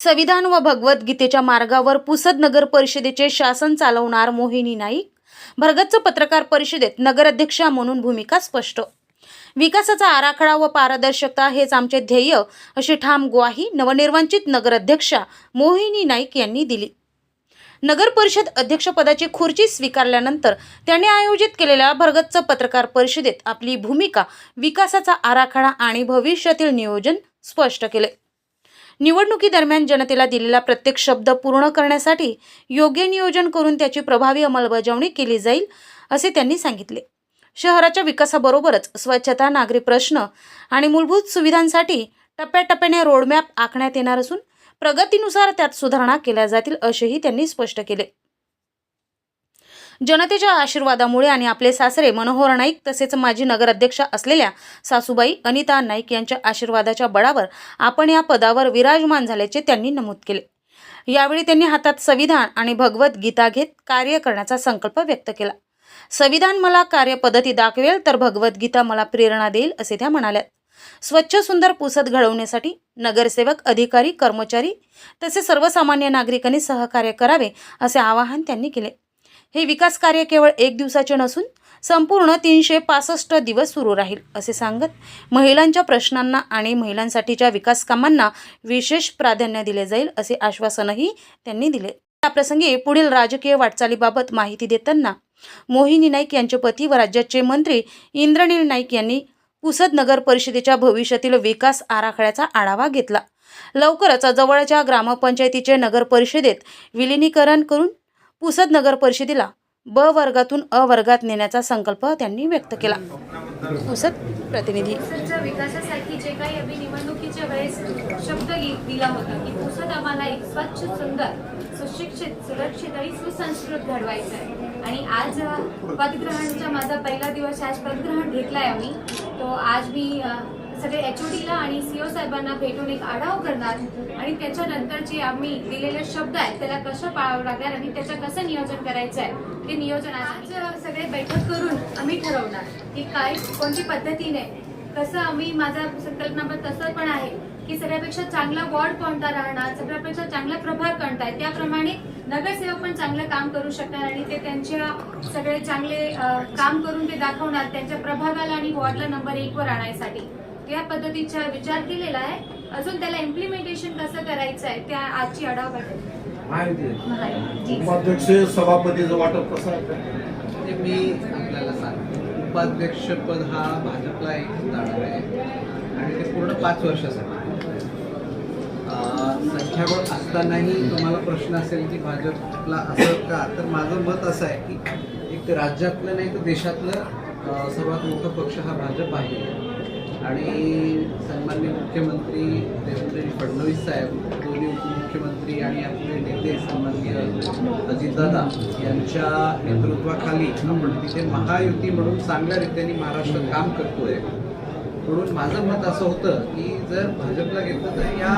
संविधान व भगवद्गीतेच्या मार्गावर पुसद नगर परिषदेचे शासन चालवणार मोहिनी नाईक. भरगच्च पत्रकार परिषदेत नगराध्यक्षा म्हणून भूमिका स्पष्ट. विकासाचा आराखडा व पारदर्शकता हेच आमचे ध्येय अशी ठाम ग्वाही नवनिर्वाचित नगराध्यक्षा मोहिनी नाईक यांनी दिली. नगर परिषद अध्यक्षपदाची खुर्ची स्वीकारल्यानंतर त्यांनी आयोजित केलेल्या भरगच्च पत्रकार परिषदेत आपली भूमिका, विकासाचा आराखडा आणि भविष्यातील नियोजन स्पष्ट केले. निवडणुकीदरम्यान जनतेला दिलेला प्रत्येक शब्द पूर्ण करण्यासाठी योग्य नियोजन करून त्याची प्रभावी अंमलबजावणी केली जाईल असे त्यांनी सांगितले. शहराच्या विकासाबरोबरच स्वच्छता, नागरी प्रश्न आणि मूलभूत सुविधांसाठी टप्प्याटप्प्याने रोडमॅप आखण्यात येणार असून प्रगतीनुसार त्यात सुधारणा केल्या जातील असेही त्यांनी स्पष्ट केले. जनतेच्या आशीर्वादामुळे आणि आपले सासरे मनोहर नाईक तसेच माजी नगराध्यक्षा असलेल्या सासूबाई अनिता नाईक यांच्या आशीर्वादाच्या बळावर आपण या पदावर विराजमान झाल्याचे त्यांनी नमूद केले. यावेळी त्यांनी हातात संविधान आणि भगवद्गीता घेत कार्य करण्याचा संकल्प व्यक्त केला. संविधान मला कार्यपद्धती दाखवेल तर भगवद्गीता मला प्रेरणा देईल असे त्या म्हणाल्या. स्वच्छ सुंदर पुसद घडवण्यासाठी नगरसेवक, अधिकारी, कर्मचारी तसेच सर्वसामान्य नागरिकांनी सहकार्य करावे असे आवाहन त्यांनी केले. हे विकास कार्य केवळ एक दिवसाचे नसून संपूर्ण 365 दिवस सुरू राहील असे सांगत महिलांच्या प्रश्नांना आणि महिलांसाठीच्या विकास कामांना विशेष प्राधान्य दिले जाईल असे आश्वासनही त्यांनी दिले. याप्रसंगी पुढील राजकीय वाटचालीबाबत माहिती देताना मोहिनी नाईक यांचे पती व राज्याचे मंत्री इंद्रनील नाईक यांनी पुसद नगर परिषदेच्या भविष्यातील विकास आराखड्याचा आढावा घेतला. लवकरच जवळच्या ग्रामपंचायतीचे नगर परिषदेत विलिनीकरण करून पुसद नगर परिषदेला ब वर्गातून अ वर्गात नेण्याचा संकल्प त्यांनी व्यक्त केला. पुसद प्रतिनिधी. पुसदच्या विकासासाठी जे काही आम्ही निवडणुकीच्या वेळेस शब्द दिला होता की पुसद आम्हाला एक स्वच्छ, सुंदर, सुशिक्षित, सुरक्षित आणि सुसंस्कृत घडवायचं आहे. आणि आज पदग्रहणाचा माझा पहिला दिवस, आज पदग्रहण घेतलाय आम्ही. तो आज मी सगळे HODला आणि CO साहेबांना भेटून एक आढावा करणार आणि त्याच्यानंतर जे आम्ही दिलेले शब्द आहेत त्याला कसं पाळावं लागणार आणि त्याचं कसं नियोजन करायचं आहे ते नियोजन आज सगळे बैठक करून आम्ही ठरवणार की काय, कोणती पद्धतीने कसं आम्ही, माझा संकल्पना तसं पण आहे की सगळ्यापेक्षा चांगला वॉर्ड कोणता राहणार, सगळ्यापेक्षा चांगला प्रभाग कोणता आहे, त्याप्रमाणे नगरसेवक पण चांगलं काम करू शकणार आणि ते त्यांच्या सगळे चांगले काम करून ते दाखवणार त्यांच्या प्रभागाला आणि वॉर्डला नंबर 1 वर आणण्यासाठी. या पद्धतीचा विचार केलेला आहे. अजून त्याला इम्प्लिमेंटेशन कसं करायचं आहे त्या आजची आढावा बैठक. उपाध्यक्ष सभापतीचं वाटप कसं आहे? म्हणजे मी आपल्याला सांगतो, उपाध्यक्षपद हा भाजपला एक जाणार आहे आणि ते पूर्ण 5 वर्षासाठी. संख्याबळ असतानाही तुम्हाला प्रश्न असेल की भाजपला असं का, तर माझं मत असं आहे की एक राज्यातलं नाही तर देशातलं सर्वात मोठा पक्ष हा भाजप आहे. आणि सन्माननीय मुख्यमंत्री देवेंद्र फडणवीस साहेब, दोन्ही उपमुख्यमंत्री आणि आपले नेते सन्माननीय अजितदादा यांच्या नेतृत्वाखाली आपण तिथे महायुती म्हणून चांगल्या रीतीने महाराष्ट्र काम करतोय. म्हणून माझं मत असं होतं की जर भाजपला घेतलं तर या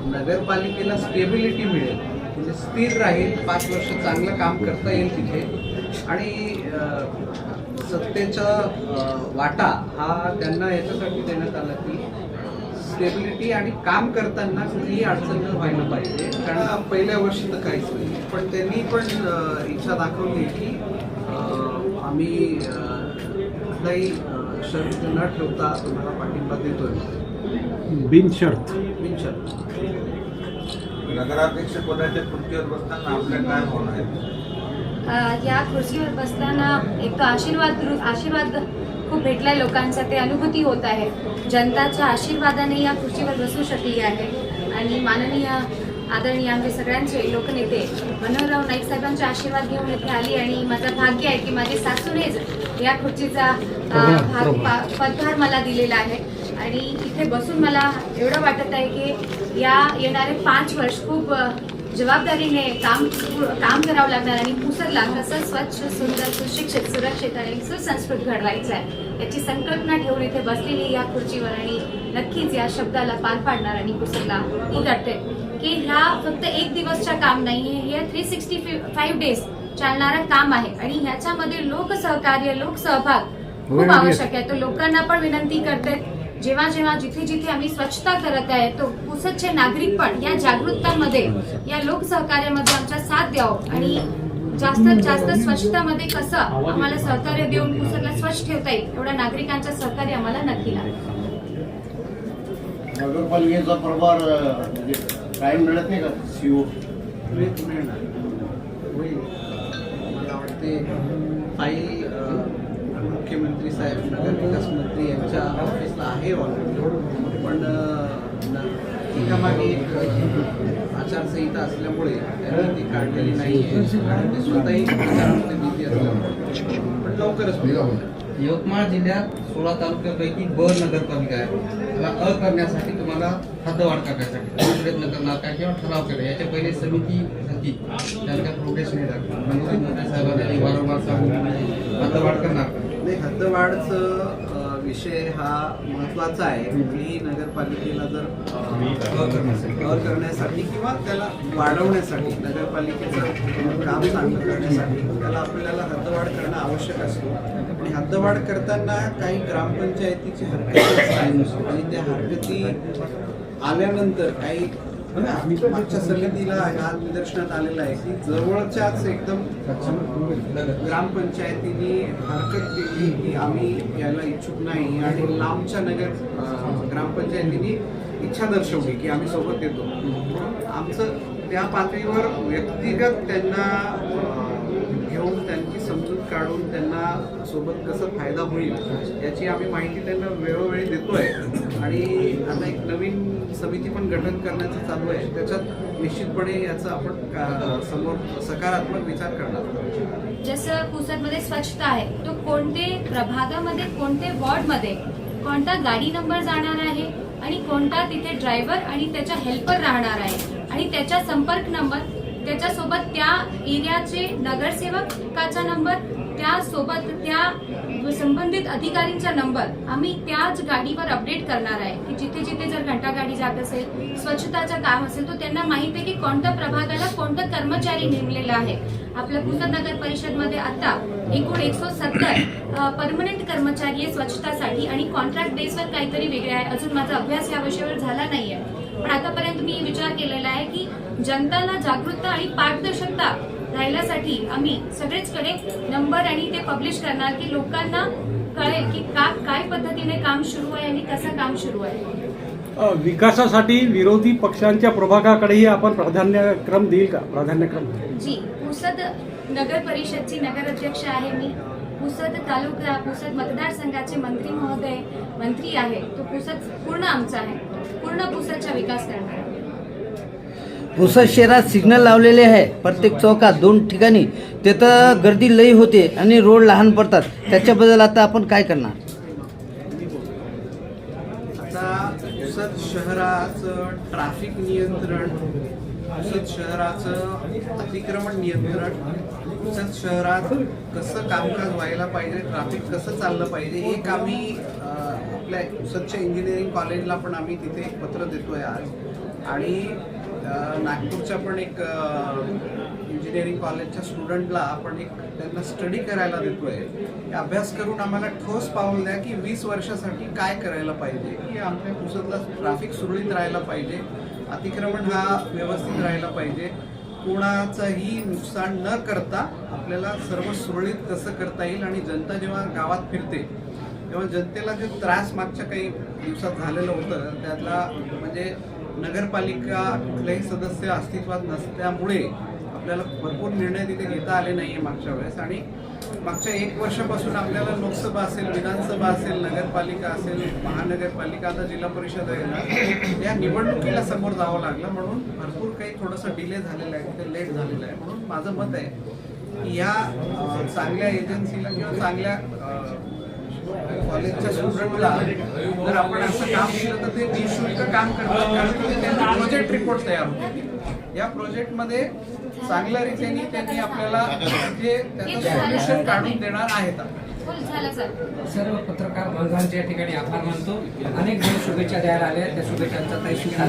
नगरपालिकेला स्टेबिलिटी मिळेल, म्हणजे स्थिर राहील, 5 वर्ष चांगलं काम करता येईल तिथे. आणि सत्तेचा वाटा हा त्यांना याच्यासाठी देण्यात आला की स्टेबिलिटी आणि काम करताना कुठलीही अडचण न व्हायला पाहिजे, कारण पहिल्या वर्षी तर काहीच नाही. पण त्यांनी पण इच्छा दाखवली की आम्ही कुठलाही शर्त न ठेवता तुम्हाला पाठिंबा देतोय, बिनशर्त. नगराध्यक्ष पदाच्या खुर्चीवर बसताना आपल्या काय भावना आहेत? या खुर्चीवर बसताना एक आशीर्वाद खूप भेटलाय लोकांचा, ते अनुभूती होत आहे. जनताच्या आशीर्वादाने या खुर्चीवर बसू शकली आहे आणि माननीय आदरणीय आमचे सगळ्यांचे लोकनेते मनोहरराव नाईक साहेबांचा आशीर्वाद घेऊन इथे आली आणि माझं भाग्य आहे की माझे सासूनेच या खुर्चीचा पदभार मला दिलेला आहे. आणि इथे बसून मला एवढं वाटत आहे की या येणारे 5 वर्ष खूप जबाबदारीने काम करावं लागणार आणि पुसदला कसं स्वच्छ, सुंदर, सुशिक्षित, सुरक्षित आणि सुसंस्कृत घडवायचं आहे याची संकल्पना ठेवून इथे बसलेली या खुर्चीवर आणि नक्कीच या शब्दाला पार पाडणार. आणि पुसदला ही करते की ह्या फक्त 1 दिवसचा काम नाही, हे 365 डेज चालणारं काम आहे आणि ह्याच्यामध्ये लोकसहकार्य, लोकसहभाग खूप आवश्यक आहे. तो लोकांना पण विनंती करते जेव्हा जेव्हा जिथे जिथे आम्ही स्वच्छता करत आहे तो पुसदचे नागरिक पण या जागरूकतामध्ये या लोकसहकार्यामध्ये आमच्या साथ द्यावं आणि जास्तीत जास्त स्वच्छतामध्ये कसं आम्हाला सहकार्य देऊन पुसदला स्वच्छ ठेवता येईल एवढ्या नागरिकांचं सहकार्य आम्हाला नक्की लागेल. नगरपालिकेचा प्रभार म्हणजे टाइम मिळत नाही का सीओ मिळणार होईल. मला वाटते फाईल मुख्यमंत्री साहेब नगरविकास मंत्री यांच्या ऑफिसला आहे ऑलरेडी, पण एकामागे एक आचारसंहिता असल्यामुळे त्यांनी ती काढलेली नाही आहे आणि ते स्वतःही प्रचारामध्ये बिझी असल्यामुळे, पण लवकरच होईल. यवतमाळ जिल्ह्यात 16 तालुक्यापैकी ब नगरपालिका आहे. त्याला अ करण्यासाठी तुम्हाला हद्दवाढ करण्यासाठी तुम्ही प्रयत्न करणार काय किंवा ठराव केला. याच्या पहिले समिती झाली, त्यानंतर प्रोग्रेस नाही लागला. मंत्री मोदी साहेबांनी वारंवार सांगून हद्दवाढ करणार. नाही, हद्दवाढचा विषय हा महत्त्वाचा आहे. कुठलीही नगरपालिकेला जर अ करण्यासाठी किंवा त्याला वाढवण्यासाठी, नगरपालिकेचं काम चांगलं करण्यासाठी त्याला आपल्याला हद्दवाढ करणं आवश्यक असतो. आणि हद्दवाढ करताना काही ग्रामपंचायतीची हरकती असतात आणि त्या हरकती आल्यानंतर काही मागच्या समितीला हा निदर्शनात आलेला आहे की जवळच्याच एकदम ग्रामपंचायतीने हरकत केली की आम्ही यायला इच्छुक नाही आणि लांबच्या ग्रामपंचायतीने इच्छा दर्शवली की आम्ही सोबत येतो. आमचं त्या पातळीवर व्यक्तिगत त्यांना घेऊन त्यांची समजूत काढून त्यांना सोबत कसं फायदा होईल याची आम्ही माहिती त्यांना वेळोवेळी देतोय. आणि आता एक नवीन समिती पण गठन करण्याचं चालू आहे. त्याच्यात निश्चितपणे याचा आपण समोर सकारात्मक विचार करणार. जसं पुसदमध्ये स्वच्छता आहे तो कोणते प्रभागामध्ये कोणते वॉर्डमध्ये कोणता गाडी नंबर जाणार आहे आणि कोणता तिथे ड्रायव्हर आणि त्याच्या हेल्पर राहणार आहे आणि त्याचा संपर्क नंबर, त्याच्यासोबत त्या एरियाचे नगरसेवकाचा नंबर, त्यासोबत त्या संबंधित अधिकारींचा नंबर आम्ही त्याच गाडीवर अपडेट करणार आहे की जिथे जिथे जर घंटागाडी जात असेल, स्वच्छताचं काम असेल, तो त्यांना माहिती आहे की कोणत्या प्रभागाला कोणता कर्मचारी नेमलेला आहे. आपल्या पुसद नगर परिषदमध्ये आता एकूण 170 परमनंट कर्मचारी आहे स्वच्छतासाठी आणि कॉन्ट्रॅक्ट बेसवर काहीतरी वेगळे आहे. अजून माझा अभ्यास या विषयावर झाला नाहीये, पण आतापर्यंत मी विचार केलेला आहे की जनताला जागरूकता आणि पारदर्शकता राहिल्यासाठी आम्ही सगळेचकडे नंबर आणि ते पब्लिश करणार की लोकांना कळेल की काय पद्धतीने काम सुरू आहे आणि कसं काम सुरू आहे. विकासासाठी विरोधी पक्षांच्या प्रभागाकडेही आपण प्राधान्यक्रम देईल का? प्राधान्यक्रम जी, पुसद नगर परिषदची नगराध्यक्ष आहे मी. पुसद तालुका, पुसद मतदारसंघाचे मंत्री महोदय मंत्री आहे. तो पुसद पूर्ण आमचा आहे. पूर्ण पुसदचा विकास करणार आहे. पुसद शहरात सिग्नल लावलेले आहे प्रत्येक चौकात 2 ठिकाणी. तिथं गर्दी लई होते आणि रोड लहान पडतात. त्याच्याबद्दल आता आपण काय करणार? आता पुसद शहराचं ट्रॅफिक नियंत्रण, पुसद शहराचं अतिक्रमण नियंत्रण, पुसद शहरात कसं कामकाज व्हायला पाहिजे, ट्रॅफिक कसं चाललं पाहिजे, एक आम्ही आपल्या पुसदच्या इंजिनिअरिंग कॉलेजला पण आम्ही तिथे एक पत्र देतोय आज. आणि नागपूरच्या पण एक इंजिनिअरिंग कॉलेजच्या स्टुडंटला आपण एक त्यांना स्टडी करायला देतोय. अभ्यास करून आम्हाला ठोस पाऊल द्या की 20 वर्षासाठी काय करायला पाहिजे की आमच्या पुसदला ट्रॅफिक सुरळीत राहायला पाहिजे, अतिक्रमण हा व्यवस्थित राहायला पाहिजे, कोणाचंही नुकसान न करता आपल्याला सर्व सुरळीत कसं करता येईल. आणि जनता जेव्हा गावात फिरते तेव्हा जनतेला जे त्रास मागच्या काही दिवसात झालेलं होतं त्यातला म्हणजे नगरपालिका कुठलेही सदस्य अस्तित्वात नसल्यामुळे आपल्याला भरपूर निर्णय तिथे घेता आले नाहीये मागच्या वेळेस. आणि मागच्या 1 वर्षापासून आपल्याला लोकसभा असेल, विधानसभा असेल, नगरपालिका असेल, महानगरपालिका, आता जिल्हा परिषद आहे ना, या निवडणुकीला समोर जावं लागलं. म्हणून भरपूर काही थोडंसं डिले झालेलं आहे, ते लेट झालेलं आहे. म्हणून माझं मत आहे की या चांगल्या एजन्सीला किंवा चांगल्या कॉलेजच्या स्टुडंटला जर आपण असं काम केलं तर ते निःशुल्क काम करतात. कारण त्यांचा प्रोजेक्ट रिपोर्ट तयार होतो. या प्रोजेक्टमध्ये चांगल्या रीतीने त्यांनी आपल्याला जे त्याचं सोल्युशन काढून देणार आहेत. झालं सर. सर्व पत्रकार बांधवांच्या ठिकाणी आभार मानतो. अनेक जण शुभेच्छा द्यायला आल्या, त्या शुभेच्छांचा काही स्वीकार